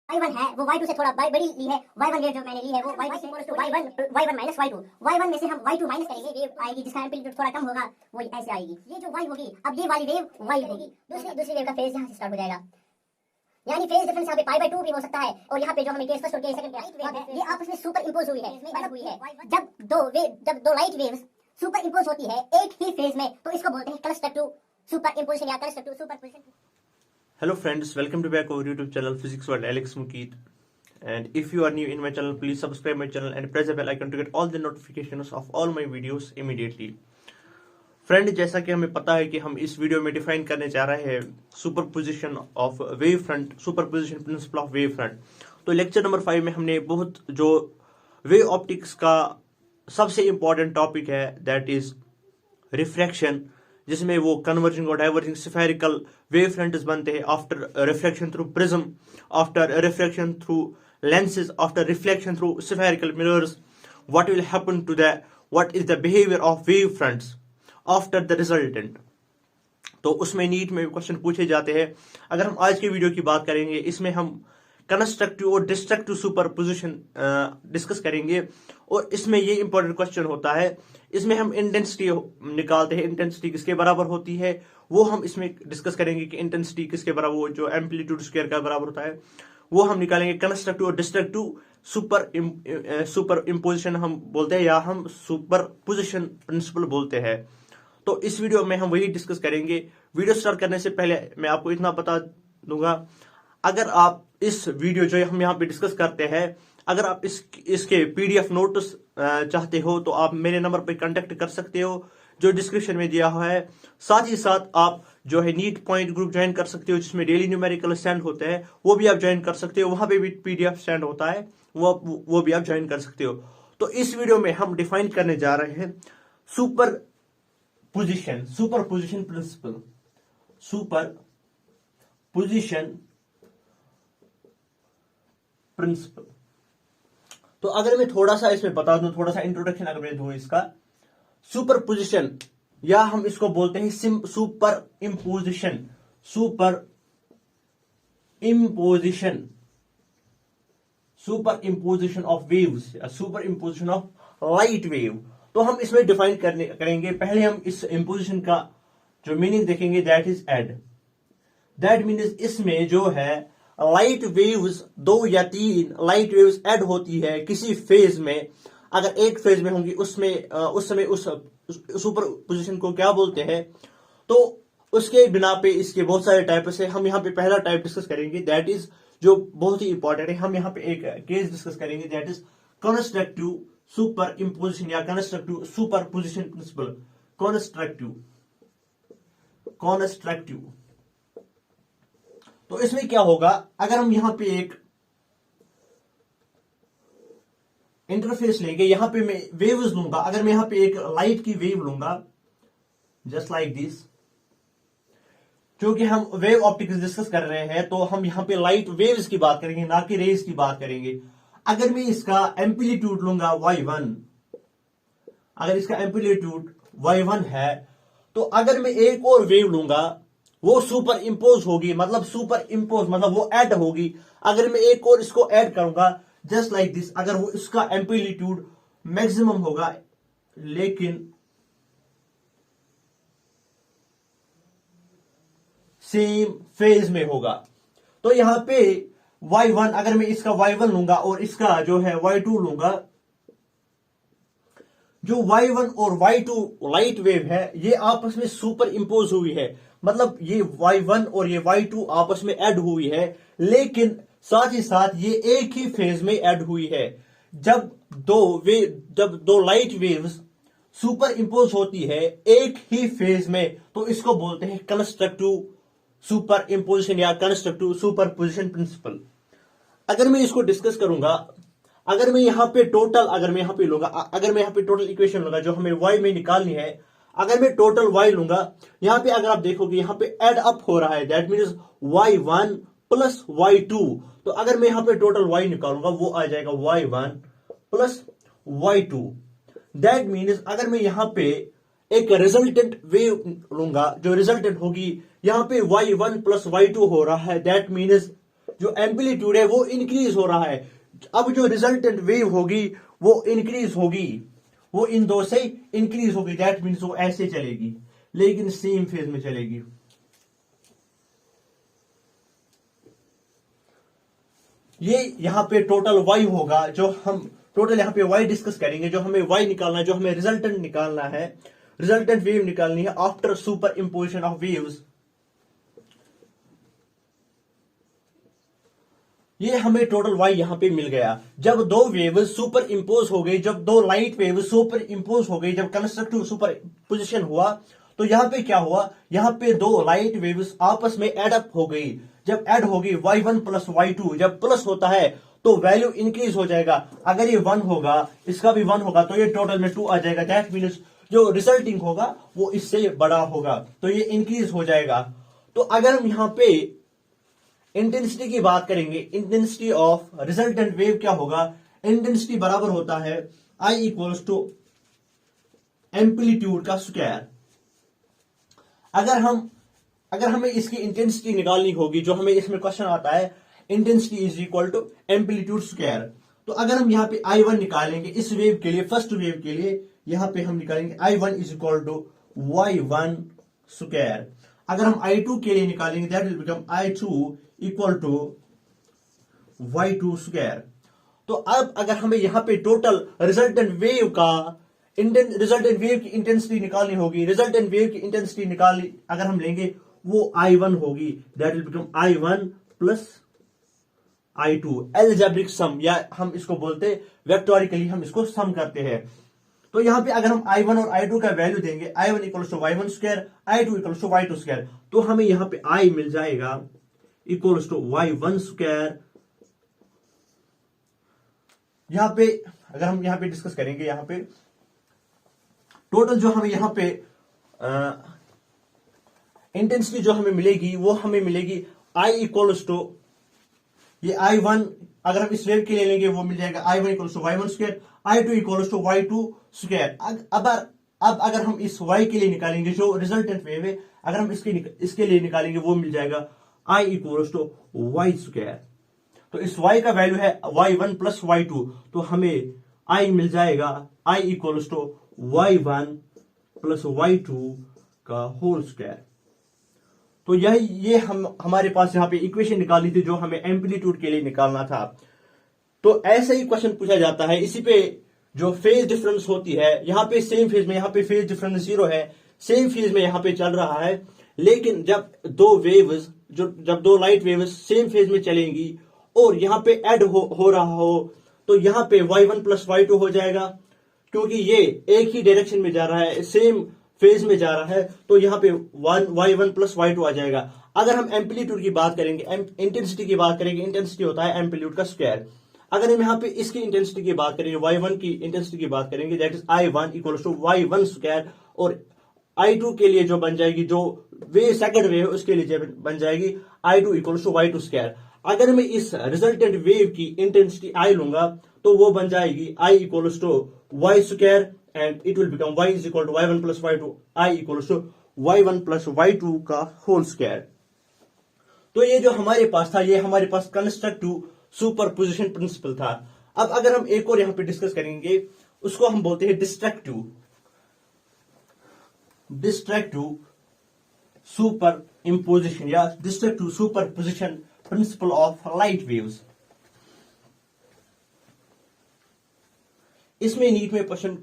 y1 है वो y2 से थोड़ा बड़ी ली है। y1 वेव जो मैंने ली है वो y1 से y1 माइनस y2। y1 में से हम y2 माइनस करेंगे, वेव आएगी जिसका एम्पलीट्यूड थोड़ा कम होगा, वो ऐसे आएगी। ये जो y होगी, अब ये वाली वेव y होगी, दूसरी वेव का फेज यहाँ से स्टार्ट हो जाएगा। यानी फेज डिफरेंस यहाँ पे पाई बाय 2 भी हो सकता है। और यहाँ पे जो हमें केस फर्स्ट और केस सेकंड के ये आपस में सुपर इंपोज हुई है। जब दो लाइट वेव्स सुपर इंपोज होती है एक ही फेज में, तो इसको बोलते हैं कंस्ट्रक्टिव सुपर इंपोजिशन या constructive superposition. Hello friends, welcome to back our YouTube channel Physics World Alex Mukeet. And if you are new in my channel, please subscribe my channel and press the bell icon to get all the notifications of all my videos immediately. Friend, जैसा कि हमें पता है कि हम इस video में define करने जा रहे हैं superposition of wave front, superposition principle of wave front. तो लेक्चर नंबर 5 में हमने बहुत जो वेव ऑप्टिक्स का सबसे इंपॉर्टेंट टॉपिक है दैट इज रिफ्रैक्शन, जिसमें वो कन्वर्जिंग और डाइवर्जिंग स्फेरिकल वेव फ्रंट्स बनते हैं after reflection through prism, after reflection through lenses, after reflection through spherical mirrors. What will happen to what is the behavior of wave fronts after the resultant? तो उसमें NEET में question पूछे जाते हैं। अगर हम आज की वीडियो की बात करेंगे, इसमें हम कंस्ट्रक्टिव और डिस्ट्रक्टिव सुपरपोजिशन डिस्कस करेंगे। और इसमें ये इंपॉर्टेंट क्वेश्चन होता है, इसमें हम इंटेंसिटी निकालते हैं, इंटेंसिटी किसके बराबर होती है वो हम इसमें डिस्कस करेंगे कि इंटेंसिटी किसके बराबर, जो एम्पलीट्यूड स्क्वायर का बराबर होता है वो हम निकालेंगे। कंस्ट्रक्टिव और डिस्ट्रक्टिव सुपर इम्पोजिशन हम बोलते हैं या हम सुपरपोजिशन प्रिंसिपल बोलते हैं। तो इस वीडियो में हम वही डिस्कस करेंगे। वीडियो स्टार्ट करने से पहले मैं आपको इतना बता दूंगा, अगर आप इस वीडियो जो हम यहाँ पे डिस्कस करते हैं, अगर आप इसके पीडीएफ नोट्स चाहते हो तो आप मेरे नंबर पर कांटेक्ट कर सकते हो जो डिस्क्रिप्शन में दिया हुआ है। साथ ही साथ आप जो है नीट पॉइंट ग्रुप ज्वाइन कर सकते हो जिसमें डेली न्यूमेरिकल स्टैंड होते हैं, वो भी आप ज्वाइन कर सकते हो। वहां पे भी पीडीएफ स्टैंड होता है, वो भी आप ज्वाइन कर सकते हो। तो इस वीडियो में हम डिफाइन करने जा रहे हैं सुपरपोजिशन प्रिंसिपल, सुपरपोजिशन प्रिंसिपल। तो अगर मैं थोड़ा सा इसमें बता दूं, थोड़ा सा इंट्रोडक्शन अगर मैं दूं इसका, सुपरपोजिशन या हम इसको बोलते हैं सुपर इम्पोजिशन ऑफ वेव्स या super imposition of light wave. तो हम इसमें डिफाइन करेंगे। पहले हम इस इम्पोजिशन का जो मीनिंग देखेंगे that is add. That means इसमें जो है लाइट वेव्स, 2 या 3 लाइट वेव्स ऐड होती है किसी फेज में। अगर एक फेज में होंगी उसमें उस समय उस सुपरपोजिशन को क्या बोलते हैं, तो उसके बिना पे इसके बहुत सारे टाइप से हम यहाँ पे पहला टाइप डिस्कस करेंगे दैट इज जो बहुत ही इंपॉर्टेंट है। हम यहाँ पे एक केस डिस्कस करेंगे that is constructive super imposition या कंस्ट्रक्टिव सुपरपोजिशन प्रिंसिपल। कंस्ट्रक्टिव तो इसमें क्या होगा, अगर हम यहाँ पे एक इंटरफेस लेंगे, यहां पे मैं वेव्स लूंगा। अगर मैं यहां पे एक लाइट की वेव लूंगा जस्ट लाइक दिस, क्योंकि हम वेव ऑप्टिक्स डिस्कस कर रहे हैं तो हम यहां पे लाइट वेव्स की बात करेंगे ना कि रेज की बात करेंगे। अगर मैं इसका एम्पलीट्यूड लूंगा y1, अगर इसका एम्पलीट्यूड y1 है, तो अगर मैं एक और वेव लूंगा वो सुपर इम्पोज होगी, मतलब वो ऐड होगी। अगर मैं एक और इसको ऐड करूंगा जस्ट लाइक दिस, अगर वो इसका एम्पलीट्यूड मैक्सिमम होगा लेकिन सेम फेज में होगा, तो यहां पे y1, अगर मैं इसका y1 लूंगा और इसका जो है y2 लूंगा, जो y1 और y2 लाइट वेव है ये आपस में सुपर इम्पोज हुई है, मतलब ये y1 और ये y2 आपस में ऐड हुई है, लेकिन साथ ही साथ ये एक ही फेज में ऐड हुई है। जब दो लाइट वेव्स सुपर इम्पोज होती है एक ही फेज में, तो इसको बोलते हैं कंस्ट्रक्टिव सुपर इम्पोजिशन या कंस्ट्रक्टिव सुपरपोजिशन प्रिंसिपल। अगर मैं इसको डिस्कस करूंगा, अगर मैं यहां पे टोटल इक्वेशन लूंगा जो हमें y में निकालनी है, अगर मैं टोटल y लूंगा, यहां पे अगर आप देखोगे यहां पे ऐड अप हो रहा है, that means y1 plus y2। तो अगर मैं यहां पे टोटल y निकालूंगा वो आ जाएगा y1 plus y2। That means अगर मैं यहां पे एक रिजल्टेंट वेव लूंगा, जो रिजल्टेंट होगी यहां पे y1 प्लस y2 हो रहा है, दैट मीन्स जो एम्पलीट्यूड है वो इंक्रीज हो रहा है। अब जो रिजल्टेंट वेव होगी वो इंक्रीज होगी, वो इन दो से इंक्रीज होगी, दैट मीन्स वो ऐसे चलेगी लेकिन सेम फेज में चलेगी। ये यहां पे टोटल y होगा, जो हम टोटल यहां पे y डिस्कस करेंगे, जो हमें y निकालना है, जो हमें रिजल्टेंट निकालना है, रिजल्टेंट वेव निकालनी है after super imposition of waves. ये हमें टोटल y यहां पे मिल गया। जब दो वेव्स सुपर इंपोज हो गई, जब दो लाइट वेव्स सुपर इंपोज हो गई, जब कंस्ट्रक्टिव सुपर पोजिशन हुआ, तो यहां पे क्या हुआ, यहां पे दो लाइट वेव्स आपस में एड अप हो गई। जब एड होगी y1 प्लस y2, जब प्लस होता है तो वैल्यू इंक्रीज हो जाएगा। अगर ये 1 होगा, इसका भी 1 होगा, तो ये टोटल में 2 आ जाएगा। दैट मीन्स जो रिजल्टिंग होगा वो इससे बड़ा होगा, तो ये इंक्रीज हो जाएगा। तो अगर हम यहां पे इंटेंसिटी की बात करेंगे, इंटेंसिटी ऑफ रिजल्टेंट वेव क्या होगा, इंटेंसिटी बराबर होता है I इक्वल्स टू एम्पलीट्यूड का स्क्वायर। अगर हमें इसकी इंटेंसिटी निकालनी होगी, जो हमें इसमें क्वेश्चन आता है, intensity is equal to amplitude square. तो अगर हम यहां पे I1 निकालेंगे इस वेव के लिए, फर्स्ट वेव के लिए, यहां पे हम निकालेंगे I1 is equal to Y1 square. अगर हम I2 के लिए निकालेंगे, that will become I2 equal to Y2 square. तो अब अगर हमें यहां पे टोटल रिजल्टेंट वेव की इंटेंसिटी निकालनी होगी, रिजल्टेंट वेव की इंटेंसिटी निकालनी अगर हम लेंगे, वो I1 होगी, that will become I1 plus I2। Algebraic sum, या हम इसको बोलते वेक्टोरिकली हम इसको सम करते हैं। तो यहां पे अगर हम I1 और I2 का वैल्यू देंगे, I1 equals to Y1 square, I2 equals to Y2 square, तो हमें यहां पे I मिल जाएगा इक्वल्स टू Y1 स्क्वायर। यहां पे अगर हम यहां पे डिस्कस करेंगे, यहां पे टोटल जो हमें यहां पे इंटेंसिटी जो हमें मिलेगी, वो हमें मिलेगी I इक्वल्स टू ये I1, अगर हम इस वेव के लिए लेंगे वो मिल जाएगा I1 equals to Y1 square, I2 equals to Y2 square. अब अगर हम इस Y के लिए निकालेंगे, जो रिजल्टेंट वेव है, अगर हम इसके लिए निकालेंगे, वो मिल जाएगा I equals to Y square. तो इस Y का वैल्यू है Y1 प्लस Y2, तो हमें I मिल जाएगा I equals to Y1 plus Y2 का होल स्क्वायर। तो ये हमारे पास यहां पे इक्वेशन निकाली थी, जो हमें एम्पलीट्यूड के लिए निकालना था। तो ऐसे ही क्वेश्चन पूछा जाता है। इसी पे जो फेज डिफरेंस होती है, यहां पे सेम फेज में, यहां पे फेज डिफरेंस 0 है, सेम फेज में यहां पे चल रहा है। लेकिन जब दो लाइट वेव्स सेम फेज में चलेंगी और यहां पे ऐड हो रहा हो, तो यहां पे y1 प्लस y2 हो जाएगा, क्योंकि ये एक ही डायरेक्शन में जा रहा है, सेम फेज में जा रहा है, तो यहां पे y1 प्लस y2 आ जाएगा। अगर हम एम्पलीट्यूड की बात करेंगे, इंटेंसिटी की बात करेंगे, इंटेंसिटी होता है एम्पलीट्यूड का स्क्वायर। अगर हम यहां पे इसकी इंटेंसिटी की बात करेंगे, y1 की इंटेंसिटी की बात करेंगे, that is I1 equals to Y1 square, और I2 के लिए जो बन जाएगी, जो सेकंड वेव उसके लिए बन जाएगी I2 equals to Y2 square. अगर मैं इस रिजल्टेंट वेव की इंटेंसिटी I लूंगा, तो वो बन जाएगी I equals to Y square, and it will become Y is equal to Y1 plus Y2, I equals to Y1 plus Y2 का होल स्क्वायर। तो ये जो हमारे पास था, ये हमारे पास कंस्ट्रक्टिव सुपरपोजिशन प्रिंसिपल था। अब अगर हम एक और यहां पे डिस्कस करेंगे, उसको हम बोलते हैं डिस्ट्रक्टिव सुपर इंपोजिशन या destructive superposition principle of light waves. इसमें नीट में क्वेश्चन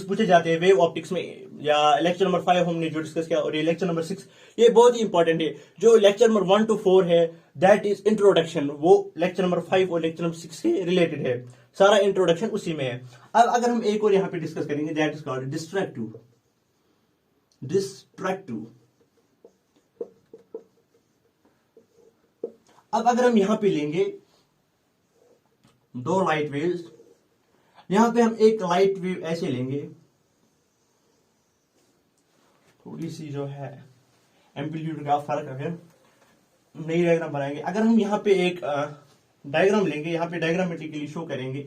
पूछे जाते हैं वेव ऑप्टिक्स में, या लेक्चर नंबर 5 हमने जो डिस्कस किया, और ये लेक्चर नंबर 6, ये बहुत ही इंपॉर्टेंट है। जो लेक्चर नंबर 1 to 4 है, दैट इज इंट्रोडक्शन, वो लेक्चर नंबर 5 और लेक्चर नंबर 6 के रिलेटेड है, सारा इंट्रोडक्शन उसी में है। अब अगर हम एक और यहां पे डिस्कस करेंगे, दैट इज कॉल्ड डिस्ट्रक्टिव। अब अगर हम यहां पे लेंगे दो लाइट वेव्स, यहां पे हम एक लाइट वेव ऐसे लेंगे, थोड़ी सी जो है एम्पलीट्यूड का फर्क है, नई डायग्राम बनाएंगे। अगर हम यहां पे एक डायग्राम लेंगे, यहां पे डायग्रामेटिकली शो करेंगे,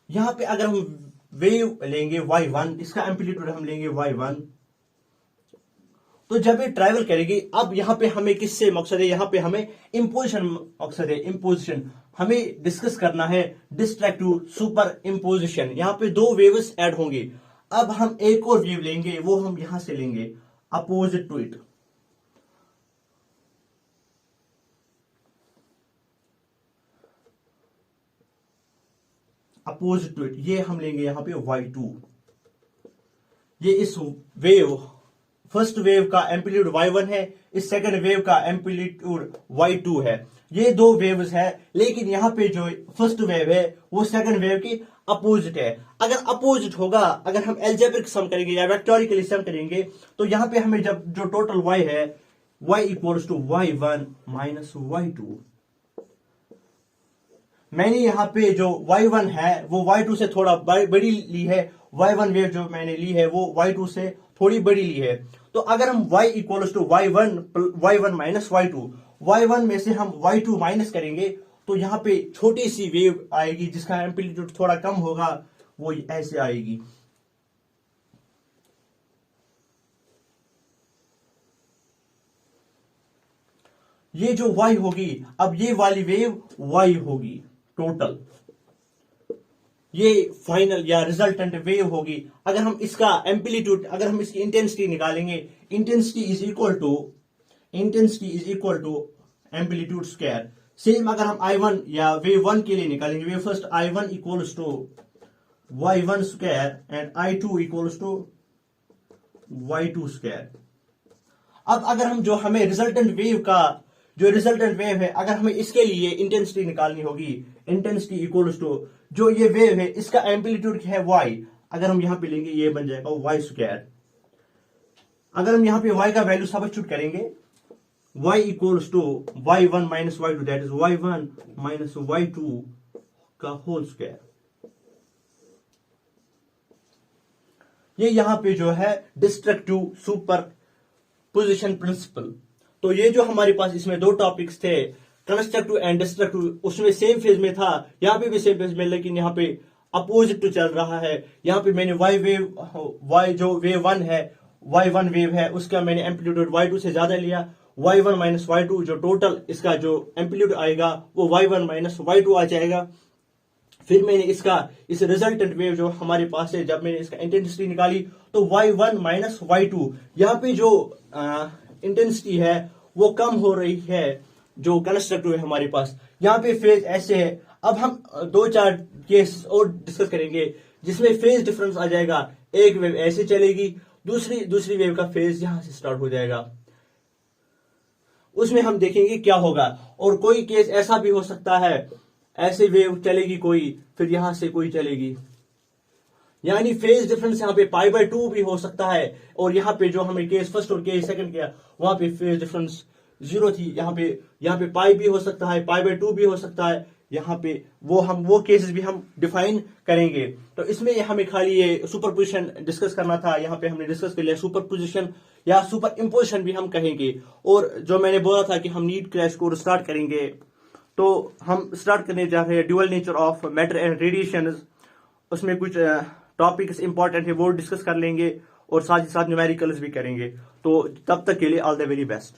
यहां पे अगर हम वेव लेंगे y1, इसका एम्पलीट्यूड हम लेंगे y1, तो जब ये ट्रैवल करेगी, अब यहाँ पे हमें किससे मकसद है, यहाँ पे हमें इम्पोजिशन मकसद है, इम्पोजिशन हमें डिस्कस करना है, डिस्ट्रैक्टिव सुपर इम्पोजिशन। यहाँ पे दो वेव्स ऐड होंगे। अब हम एक और वेव लेंगे, वो हम यहां से लेंगे opposite to it. Opposite to it ये हम लेंगे यहां पे y2। ये इस वेव, फर्स्ट वेव का एम्पलीट्यूड y1 है, इस सेकंड वेव का एम्पलीट्यूड y2 है। ये दो वेव्स है, लेकिन यहां पे जो फर्स्ट वेव है वो सेकंड वेव की अपोजिट है। अगर अपोजिट होगा, अगर हम एल्जेब्रिक सम करेंगे या वेक्टोरिकली सम करेंगे, तो यहां पे हमें जब जो टोटल y है, y equals to y1 minus y2। मैंने यहाँ पे जो y1 है वो y2 से थोड़ा बड़ी ली है, y1 वेव जो मैंने ली है वो y2 से थोड़ी बड़ी ली है। तो अगर हम y equals to y1 minus y2, y1 में से हम y2 माइनस करेंगे, तो यहाँ पे छोटी सी वेव आएगी जिसका एम्पलीट्यूड थोड़ा कम होगा, वो ऐसे आएगी। ये जो y होगी, अब ये वाली वेव y होगी टोटल, ये फाइनल या रिजल्टेंट वेव होगी। अगर हम इसका एम्पलीट्यूड, अगर हम इसकी इंटेंसिटी निकालेंगे, intensity is equal to amplitude square. Same अगर हम I1 या वेव 1 के लिए निकालेंगे, wave first I1 equals to y1 square and I2 equals to y2 square. अब अगर हम जो हमें रिजल्टेंट वेव का जो रिजल्टेंट वेव है, अगर हमें इसके लिए इंटेंसिटी निकालनी होगी, इंटेंसिटी इक्वल्स टू जो ये वेव है इसका एम्पलीट्यूड क्या है y, अगर हम यहां पे लेंगे ये बन जाएगा y स्क्वायर। अगर हम यहां पे y का वैल्यू सब्स्टिट्यूट करेंगे, y equals to y1 minus y2, that is y1 minus y2 का होल स्क्वायर। ये यहां पे जो है डिस्ट्रक्टिव सुपर पोजिशन प्रिंसिपल। तो ये जो हमारे पास इसमें दो टॉपिक्स थे, कंस्ट्रक्टिव एंड डिस्ट्रक्टिव, उसमें सेम फेज में था, यहां पे भी सेम फेज में, लेकिन यहां पे अपोजिट टू चल रहा है। यहां पे मैंने y जो वेव 1 है, y1 वेव है, उसका मैंने एम्पलीट्यूड y2 से ज्यादा लिया, y1 माइनस y2, जो टोटल इसका जो एम्पलीट्यूड आएगा वो y1 माइनस y2 आ जाएगा। फिर मैंने इस रिजल्टेंट वेव जो हमारे पास है, जब मैंने इसका इंटेंसिटी निकाली, तो y1 माइनस y2, यहाँ पे जो इंटेंसिटी है वो कम हो रही है, जो कंस्ट्रक्टिव है हमारे पास। यहाँ पे फेज ऐसे है। अब हम 2-4 केस और डिस्कस करेंगे जिसमें फेज डिफरेंस आ जाएगा। एक वेव ऐसे चलेगी, दूसरी वेव का फेज यहां से स्टार्ट हो जाएगा, उसमें हम देखेंगे क्या होगा। और कोई केस ऐसा भी हो सकता है, ऐसे वेव चलेगी कोई, फिर यहां से कोई चलेगी, यानी फेज डिफरेंस यहाँ पे π/2 भी हो सकता है। और यहाँ पे जो हमें केस फर्स्ट और केस सेकंड किया, वहां पे फेज डिफरेंस 0 थी, यहाँ पे पाई भी हो सकता है, π/2 भी हो सकता है। यहाँ पे वो केसेस भी हम डिफाइन करेंगे। तो इसमें हमें खाली ये सुपरपोजिशन डिस्कस करना था। यहाँ पे हमने डिस्कस कर लिया सुपरपोजिशन या सुपर इम्पोजिशन भी हम कहेंगे। और जो मैंने बोला था कि हम नीट क्रैश कोर्स स्टार्ट करेंगे, तो हम स्टार्ट करने जा रहे हैं dual nature of matter and radiation. उसमें कुछ टॉपिक्स इंपॉर्टेंट है वो डिस्कस कर लेंगे, और साथ ही साथ न्यूमेरिकल्स भी करेंगे। तो तब तक के लिए ऑल द वेरी बेस्ट।